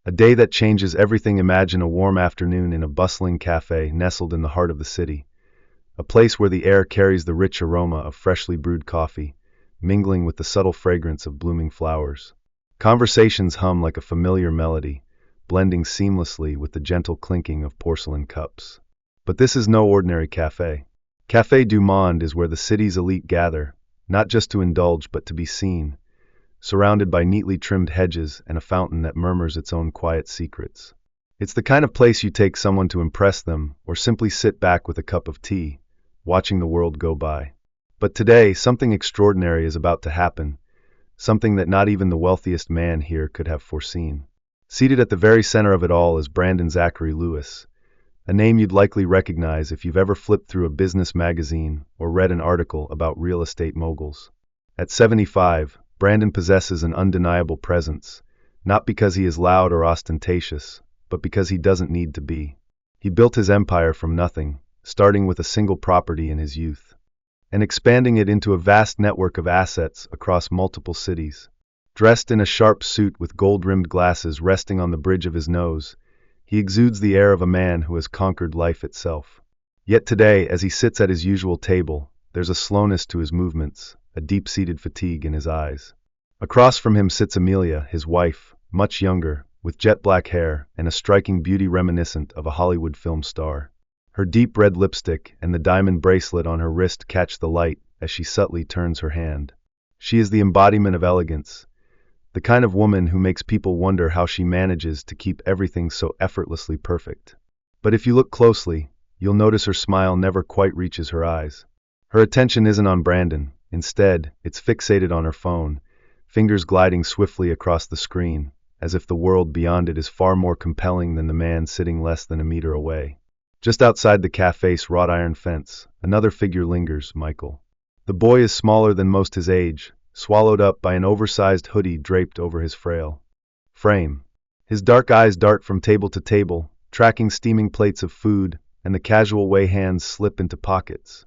A day that changes everything. Imagine a warm afternoon in a bustling cafe nestled in the heart of the city. A place where the air carries the rich aroma of freshly brewed coffee, mingling with the subtle fragrance of blooming flowers. Conversations hum like a familiar melody, blending seamlessly with the gentle clinking of porcelain cups. But this is no ordinary cafe. Café du Monde is where the city's elite gather, not just to indulge but to be seen, surrounded by neatly trimmed hedges and a fountain that murmurs its own quiet secrets. It's the kind of place you take someone to impress them, or simply sit back with a cup of tea, watching the world go by. But today, something extraordinary is about to happen, something that not even the wealthiest man here could have foreseen. Seated at the very center of it all is Brandon Zachary Lewis, a name you'd likely recognize if you've ever flipped through a business magazine or read an article about real estate moguls. At 75, Brandon possesses an undeniable presence, not because he is loud or ostentatious, but because he doesn't need to be. He built his empire from nothing, starting with a single property in his youth, and expanding it into a vast network of assets across multiple cities. Dressed in a sharp suit with gold-rimmed glasses resting on the bridge of his nose, he exudes the air of a man who has conquered life itself. Yet today, as he sits at his usual table, there's a slowness to his movements, a deep-seated fatigue in his eyes. Across from him sits Amelia, his wife, much younger, with jet-black hair and a striking beauty reminiscent of a Hollywood film star. Her deep red lipstick and the diamond bracelet on her wrist catch the light as she subtly turns her hand. She is the embodiment of elegance, the kind of woman who makes people wonder how she manages to keep everything so effortlessly perfect. But if you look closely, you'll notice her smile never quite reaches her eyes. Her attention isn't on Brandon. Instead, it's fixated on her phone, fingers gliding swiftly across the screen, as if the world beyond it is far more compelling than the man sitting less than a meter away. Just outside the cafe's wrought iron fence, another figure lingers, Michael. The boy is smaller than most his age, swallowed up by an oversized hoodie draped over his frail frame. His dark eyes dart from table to table, tracking steaming plates of food and the casual way hands slip into pockets.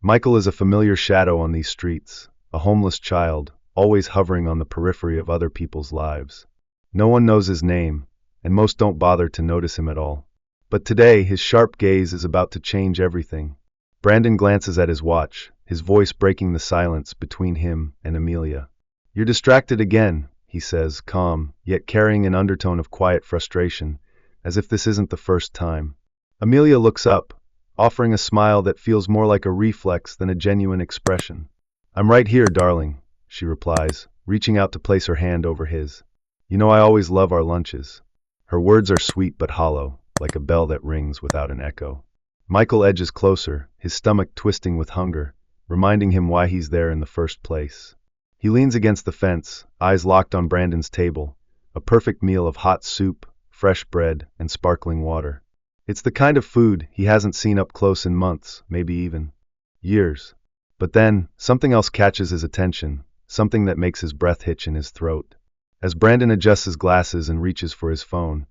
Michael is a familiar shadow on these streets, a homeless child, always hovering on the periphery of other people's lives. No one knows his name, and most don't bother to notice him at all. But today, his sharp gaze is about to change everything. Brandon glances at his watch, his voice breaking the silence between him and Amelia. "You're distracted again," he says, calm, yet carrying an undertone of quiet frustration, as if this isn't the first time. Amelia looks up, offering a smile that feels more like a reflex than a genuine expression. "I'm right here, darling," she replies, reaching out to place her hand over his. "You know I always love our lunches." Her words are sweet but hollow, like a bell that rings without an echo. Michael edges closer, his stomach twisting with hunger, reminding him why he's there in the first place. He leans against the fence, eyes locked on Brandon's table, a perfect meal of hot soup, fresh bread, and sparkling water. It's the kind of food he hasn't seen up close in months, maybe even years. But then, something else catches his attention, something that makes his breath hitch in his throat. As Brandon adjusts his glasses and reaches for his phone,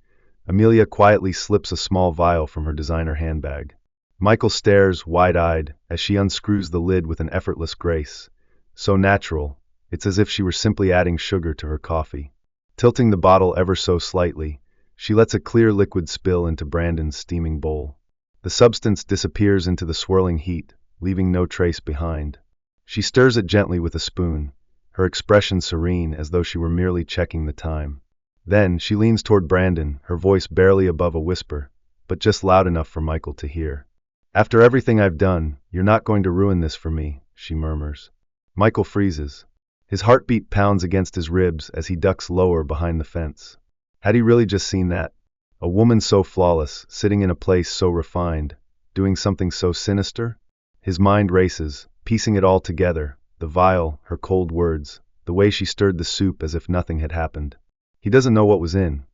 Amelia quietly slips a small vial from her designer handbag. Michael stares, wide-eyed, as she unscrews the lid with an effortless grace. So natural, it's as if she were simply adding sugar to her coffee. Tilting the bottle ever so slightly, she lets a clear liquid spill into Brandon's steaming bowl. The substance disappears into the swirling heat, leaving no trace behind. She stirs it gently with a spoon, her expression serene as though she were merely checking the time. Then, she leans toward Brandon, her voice barely above a whisper, but just loud enough for Michael to hear. "After everything I've done, you're not going to ruin this for me," she murmurs. Michael freezes. His heartbeat pounds against his ribs as he ducks lower behind the fence. Had he really just seen that? A woman so flawless, sitting in a place so refined, doing something so sinister? His mind races, piecing it all together, the vial, her cold words, the way she stirred the soup as if nothing had happened. He doesn't know what was in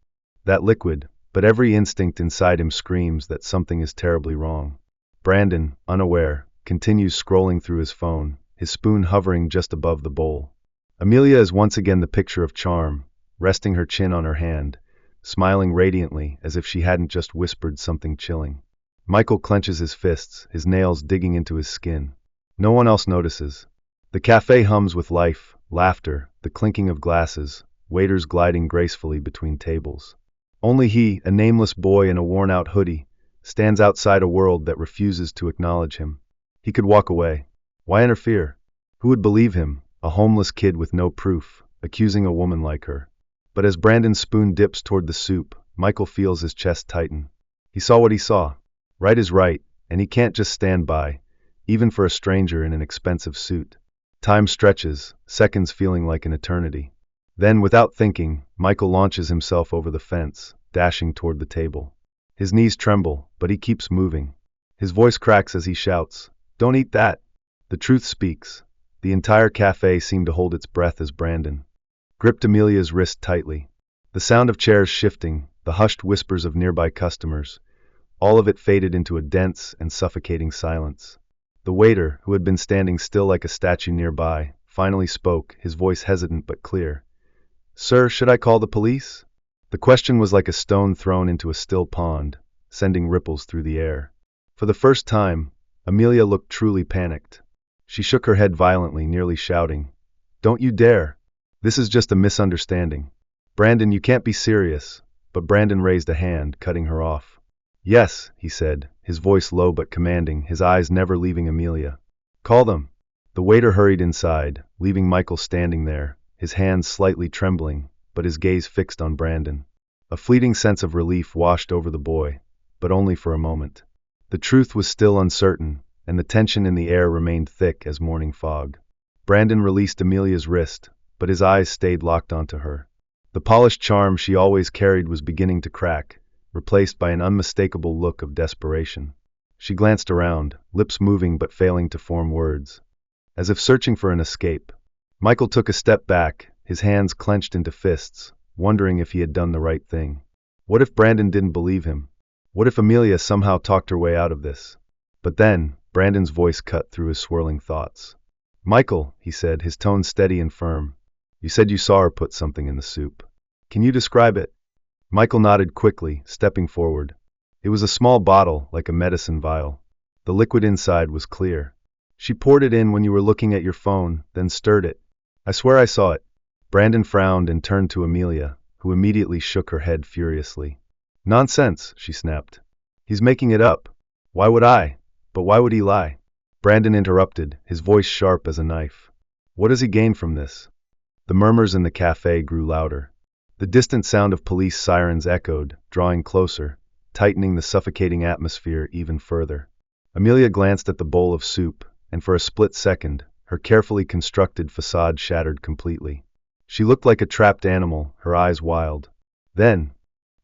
that liquid, but every instinct inside him screams that something is terribly wrong. Brandon, unaware, continues scrolling through his phone, his spoon hovering just above the bowl. Amelia is once again the picture of charm, resting her chin on her hand, smiling radiantly as if she hadn't just whispered something chilling. Michael clenches his fists, his nails digging into his skin. No one else notices. The cafe hums with life, laughter, the clinking of glasses, waiters gliding gracefully between tables. Only he, a nameless boy in a worn-out hoodie, stands outside a world that refuses to acknowledge him. He could walk away. Why interfere? Who would believe him, a homeless kid with no proof, accusing a woman like her? But as Brandon's spoon dips toward the soup, Michael feels his chest tighten. He saw what he saw. Right is right, and he can't just stand by, even for a stranger in an expensive suit. Time stretches, seconds feeling like an eternity. Then, without thinking, Michael launches himself over the fence, dashing toward the table. His knees tremble, but he keeps moving. His voice cracks as he shouts, "Don't eat that!" The truth speaks. The entire cafe seemed to hold its breath as Brandon gripped Amelia's wrist tightly. The sound of chairs shifting, the hushed whispers of nearby customers, all of it faded into a dense and suffocating silence. The waiter, who had been standing still like a statue nearby, finally spoke, his voice hesitant but clear. "Sir, should I call the police?" The question was like a stone thrown into a still pond, sending ripples through the air. For the first time, Amelia looked truly panicked. She shook her head violently, nearly shouting, "Don't you dare! This is just a misunderstanding. Brandon, you can't be serious." But Brandon raised a hand, cutting her off. "Yes," he said, his voice low but commanding, his eyes never leaving Amelia. "Call them." The waiter hurried inside, leaving Michael standing there, his hands slightly trembling, but his gaze fixed on Brandon. A fleeting sense of relief washed over the boy, but only for a moment. The truth was still uncertain, and the tension in the air remained thick as morning fog. Brandon released Amelia's wrist, but his eyes stayed locked onto her. The polished charm she always carried was beginning to crack, replaced by an unmistakable look of desperation. She glanced around, lips moving but failing to form words, as if searching for an escape. Michael took a step back, his hands clenched into fists, wondering if he had done the right thing. What if Brandon didn't believe him? What if Amelia somehow talked her way out of this? But then, Brandon's voice cut through his swirling thoughts. "Michael," he said, his tone steady and firm, "you said you saw her put something in the soup. Can you describe it?" Michael nodded quickly, stepping forward. It was a small bottle, like a medicine vial. The liquid inside was clear. "She poured it in when you were looking at your phone, then stirred it. I swear I saw it." Brandon frowned and turned to Amelia, who immediately shook her head furiously. "Nonsense," she snapped. "He's making it up. Why would I? But why would he lie?" Brandon interrupted, his voice sharp as a knife. "What does he gain from this?" The murmurs in the cafe grew louder. The distant sound of police sirens echoed, drawing closer, tightening the suffocating atmosphere even further. Amelia glanced at the bowl of soup, and for a split second, her carefully constructed facade shattered completely. She looked like a trapped animal, her eyes wild. Then,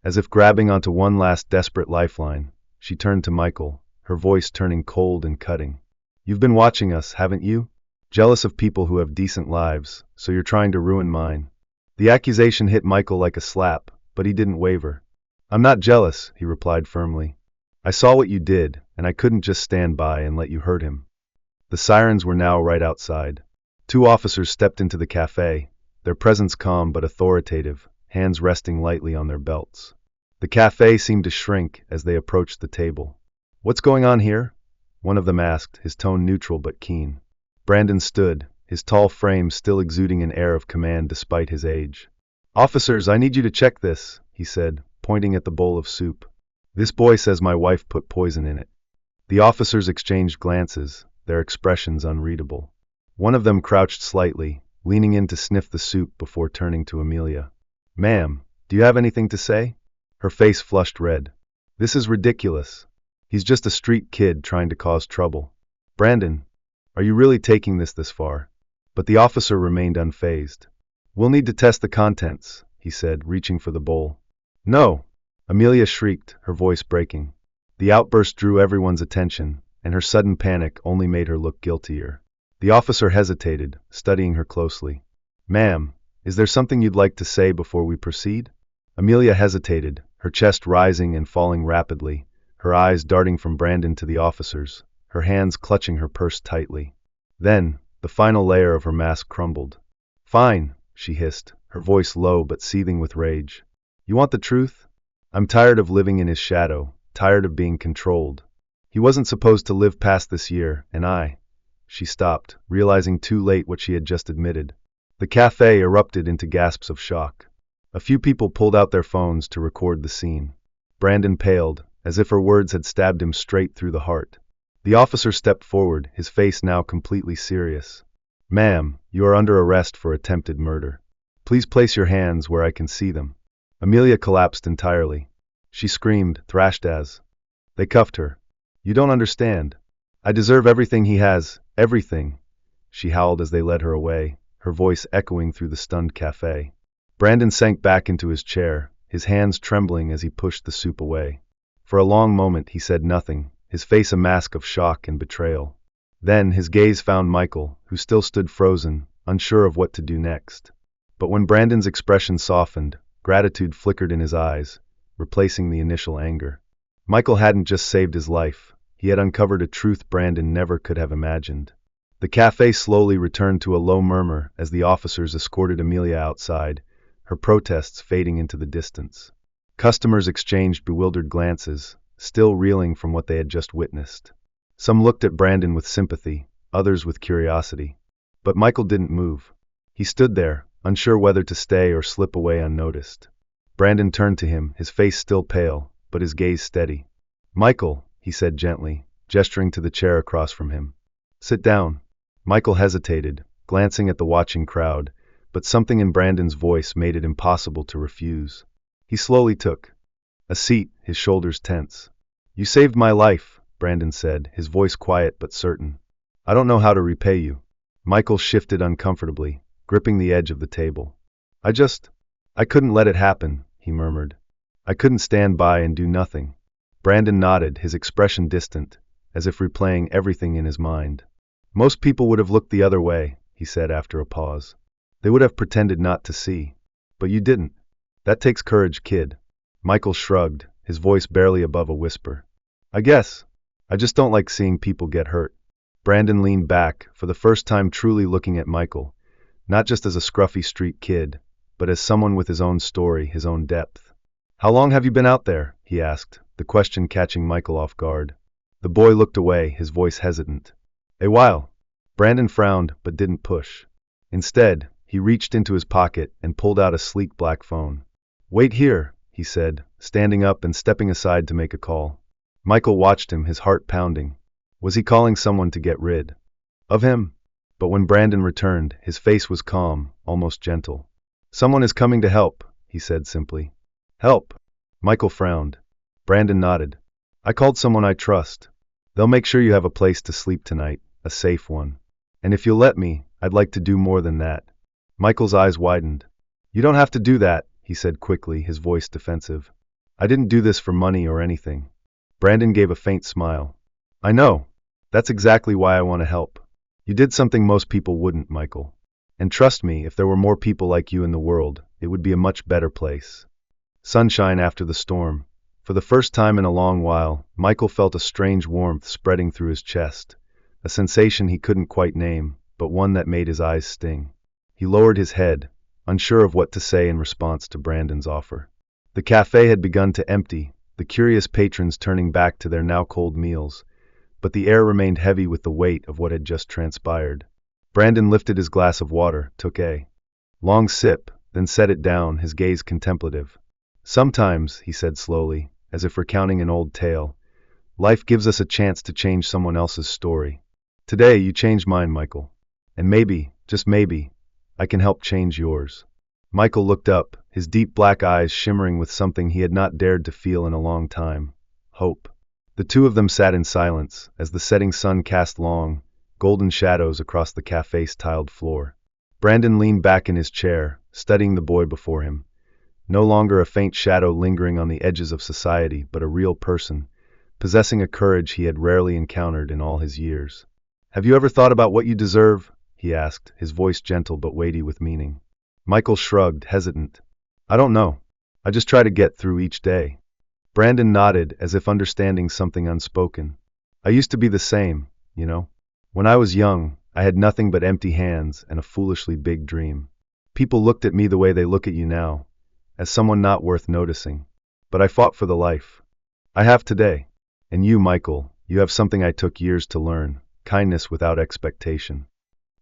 as if grabbing onto one last desperate lifeline, she turned to Michael, her voice turning cold and cutting. "You've been watching us, haven't you? Jealous of people who have decent lives, so you're trying to ruin mine." The accusation hit Michael like a slap, but he didn't waver. "I'm not jealous," he replied firmly. "I saw what you did, and I couldn't just stand by and let you hurt him." The sirens were now right outside. 2 officers stepped into the cafe, their presence calm but authoritative, hands resting lightly on their belts. The cafe seemed to shrink as they approached the table. "What's going on here?" one of them asked, his tone neutral but keen. Brandon stood, his tall frame still exuding an air of command despite his age. "Officers, I need you to check this," he said, pointing at the bowl of soup. "This boy says my wife put poison in it." The officers exchanged glances, their expressions unreadable. One of them crouched slightly, leaning in to sniff the soup before turning to Amelia. "Ma'am, do you have anything to say?" Her face flushed red. "This is ridiculous. He's just a street kid trying to cause trouble. Brandon, are you really taking this far?" But the officer remained unfazed. "We'll need to test the contents," he said, reaching for the bowl. "No!" Amelia shrieked, her voice breaking. The outburst drew everyone's attention, and her sudden panic only made her look guiltier. The officer hesitated, studying her closely. "Ma'am, is there something you'd like to say before we proceed?" Amelia hesitated, her chest rising and falling rapidly, her eyes darting from Brandon to the officers, her hands clutching her purse tightly. Then, the final layer of her mask crumbled. "Fine," she hissed, her voice low but seething with rage. "You want the truth? I'm tired of living in his shadow, tired of being controlled. He wasn't supposed to live past this year, and I—" She stopped, realizing too late what she had just admitted. The cafe erupted into gasps of shock. A few people pulled out their phones to record the scene. Brandon paled, as if her words had stabbed him straight through the heart. The officer stepped forward, his face now completely serious. "Ma'am, you are under arrest for attempted murder. Please place your hands where I can see them." Amelia collapsed entirely. She screamed, thrashed as. They cuffed her. "You don't understand. I deserve everything he has, everything," she howled as they led her away, her voice echoing through the stunned cafe. Brandon sank back into his chair, his hands trembling as he pushed the soup away. For a long moment he said nothing, his face a mask of shock and betrayal. Then his gaze found Michael, who still stood frozen, unsure of what to do next. But when Brandon's expression softened, gratitude flickered in his eyes, replacing the initial anger. Michael hadn't just saved his life, he had uncovered a truth Brandon never could have imagined. The cafe slowly returned to a low murmur as the officers escorted Amelia outside, her protests fading into the distance. Customers exchanged bewildered glances, still reeling from what they had just witnessed. Some looked at Brandon with sympathy, others with curiosity. But Michael didn't move. He stood there, unsure whether to stay or slip away unnoticed. Brandon turned to him, his face still pale, but his gaze steady. "Michael," he said gently, gesturing to the chair across from him. "Sit down." Michael hesitated, glancing at the watching crowd, but something in Brandon's voice made it impossible to refuse. He slowly took a seat, his shoulders tense. "You saved my life," Brandon said, his voice quiet but certain. "I don't know how to repay you." Michael shifted uncomfortably, gripping the edge of the table. I couldn't let it happen," he murmured. "I couldn't stand by and do nothing." Brandon nodded, his expression distant, as if replaying everything in his mind. "Most people would have looked the other way," he said after a pause. "They would have pretended not to see. But you didn't. That takes courage, kid." Michael shrugged, his voice barely above a whisper. I just don't like seeing people get hurt." Brandon leaned back, for the first time truly looking at Michael, not just as a scruffy street kid, but as someone with his own story, his own depth. "How long have you been out there?" he asked, the question catching Michael off guard. The boy looked away, his voice hesitant. "A while." Brandon frowned, but didn't push. Instead, he reached into his pocket and pulled out a sleek black phone. "Wait here," he said, standing up and stepping aside to make a call. Michael watched him, his heart pounding. Was he calling someone to get rid of him? But when Brandon returned, his face was calm, almost gentle. "Someone is coming to help," he said simply. "Help?" Michael frowned. Brandon nodded. "I called someone I trust. They'll make sure you have a place to sleep tonight, a safe one. And if you'll let me, I'd like to do more than that." Michael's eyes widened. "You don't have to do that," he said quickly, his voice defensive. "I didn't do this for money or anything." Brandon gave a faint smile. "I know. That's exactly why I want to help. You did something most people wouldn't, Michael. And trust me, if there were more people like you in the world, it would be a much better place." Sunshine after the storm. For the first time in a long while, Michael felt a strange warmth spreading through his chest, a sensation he couldn't quite name, but one that made his eyes sting. He lowered his head, unsure of what to say in response to Brandon's offer. The cafe had begun to empty, the curious patrons turning back to their now cold meals, but the air remained heavy with the weight of what had just transpired. Brandon lifted his glass of water, took a long sip, then set it down, his gaze contemplative. "Sometimes," he said slowly, as if recounting an old tale, "life gives us a chance to change someone else's story. Today you changed mine, Michael. And maybe, just maybe, I can help change yours." Michael looked up, his deep black eyes shimmering with something he had not dared to feel in a long time: hope. The two of them sat in silence, as the setting sun cast long, golden shadows across the cafe's tiled floor. Brandon leaned back in his chair, studying the boy before him. No longer a faint shadow lingering on the edges of society, but a real person, possessing a courage he had rarely encountered in all his years. "Have you ever thought about what you deserve?" he asked, his voice gentle but weighty with meaning. Michael shrugged, hesitant. "I don't know. I just try to get through each day." Brandon nodded, as if understanding something unspoken. "I used to be the same, you know. When I was young, I had nothing but empty hands and a foolishly big dream. People looked at me the way they look at you now, as someone not worth noticing. But I fought for the life I have today. And you, Michael, you have something I took years to learn: kindness without expectation."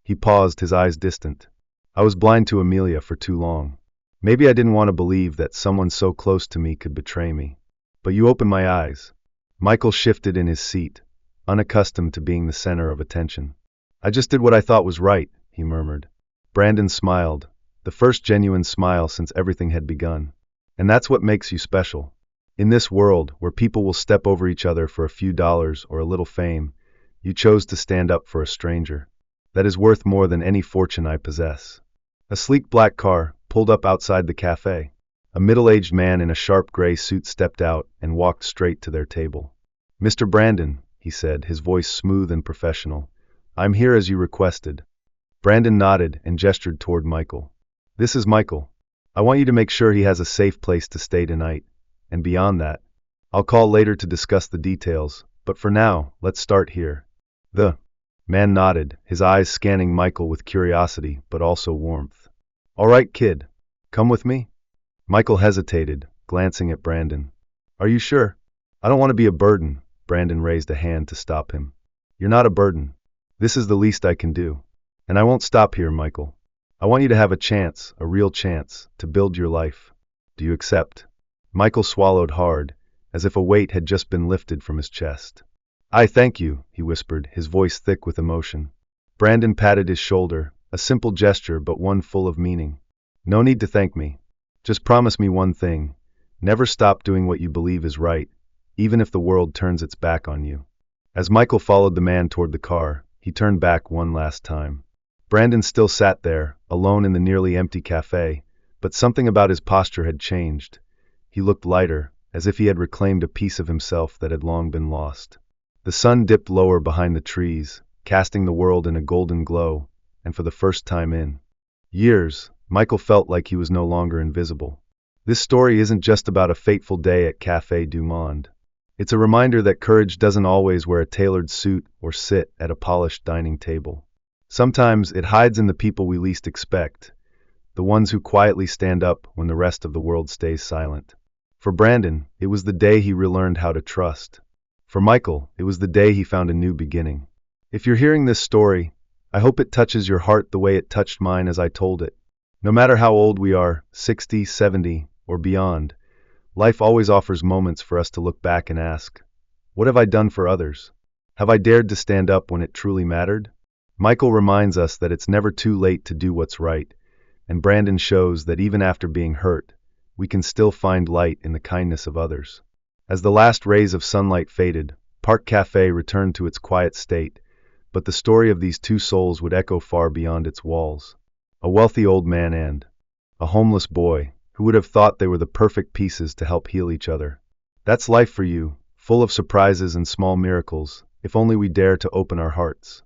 He paused, his eyes distant. "I was blind to Amelia for too long. Maybe I didn't want to believe that someone so close to me could betray me. But you opened my eyes. Michael shifted in his seat, unaccustomed to being the center of attention. I just did what I thought was right, he murmured. Brandon smiled, the first genuine smile since everything had begun. And that's what makes you special. In this world, where people will step over each other for a few dollars or a little fame, you chose to stand up for a stranger. That is worth more than any fortune I possess. A sleek black car pulled up outside the cafe. A middle-aged man in a sharp gray suit stepped out and walked straight to their table. "Mr. Brandon," he said, his voice smooth and professional, "I'm here as you requested." Brandon nodded and gestured toward Michael. "This is Michael. I want you to make sure he has a safe place to stay tonight. And beyond that, I'll call later to discuss the details, but for now, let's start here." The man nodded, his eyes scanning Michael with curiosity but also warmth. "All right, kid. Come with me?" Michael hesitated, glancing at Brandon. "Are you sure? I don't want to be a burden." Brandon raised a hand to stop him. "You're not a burden. This is the least I can do. And I won't stop here, Michael. I want you to have a chance, a real chance, to build your life. Do you accept?" Michael swallowed hard, as if a weight had just been lifted from his chest. "I thank you," he whispered, his voice thick with emotion. Brandon patted his shoulder, a simple gesture but one full of meaning. "No need to thank me. Just promise me one thing. Never stop doing what you believe is right, even if the world turns its back on you." As Michael followed the man toward the car, he turned back one last time. Brandon still sat there, alone in the nearly empty cafe, but something about his posture had changed. He looked lighter, as if he had reclaimed a piece of himself that had long been lost. The sun dipped lower behind the trees, casting the world in a golden glow, and for the first time in years, Michael felt like he was no longer invisible. This story isn't just about a fateful day at Café du Monde. It's a reminder that courage doesn't always wear a tailored suit or sit at a polished dining table. Sometimes it hides in the people we least expect, the ones who quietly stand up when the rest of the world stays silent. For Brandon, it was the day he relearned how to trust. For Michael, it was the day he found a new beginning. If you're hearing this story, I hope it touches your heart the way it touched mine as I told it. No matter how old we are, 60, 70, or beyond, life always offers moments for us to look back and ask, what have I done for others? Have I dared to stand up when it truly mattered? Michael reminds us that it's never too late to do what's right, and Brandon shows that even after being hurt, we can still find light in the kindness of others. As the last rays of sunlight faded, Park Cafe returned to its quiet state, but the story of these two souls would echo far beyond its walls. A wealthy old man and a homeless boy, who would have thought they were the perfect pieces to help heal each other. That's life for you, full of surprises and small miracles, if only we dare to open our hearts.